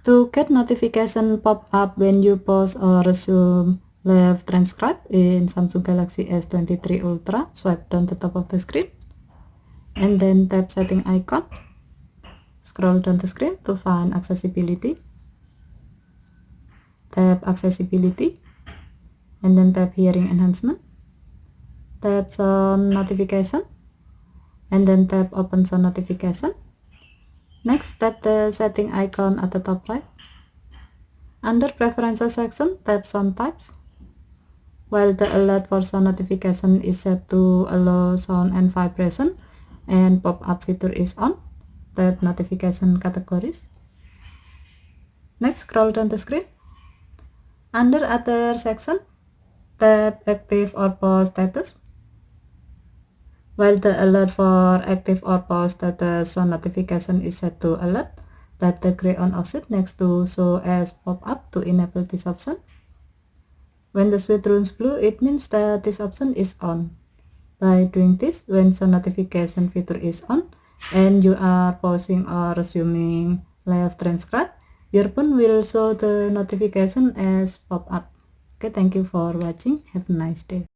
To get notification pop up when you pause or resume live transcribe in Samsung Galaxy S23 Ultra, swipe down the top of the screen and then tap setting icon. Scroll down the screen to find accessibility. Tap accessibility and then tap hearing enhancement. Tap sound notification and then tap open sound notification. Next, tap the setting icon at the top right. Under preferences section, tap sound types. While the alert for sound notification is set to allow sound and vibration and pop-up feature is on, tap notification categories. Next, scroll down the screen. Under other section, tap active or pause status. While the alert for active or pause status sound notification is set to alert, tap the gray on option next to show as pop-up to enable this option. When the switch turns blue, it means that this option is on. By doing this, when sound notification feature is on and you are pausing or resuming live transcribe, your phone will show the notification as pop-up. Okay, thank you for watching. Have a nice day.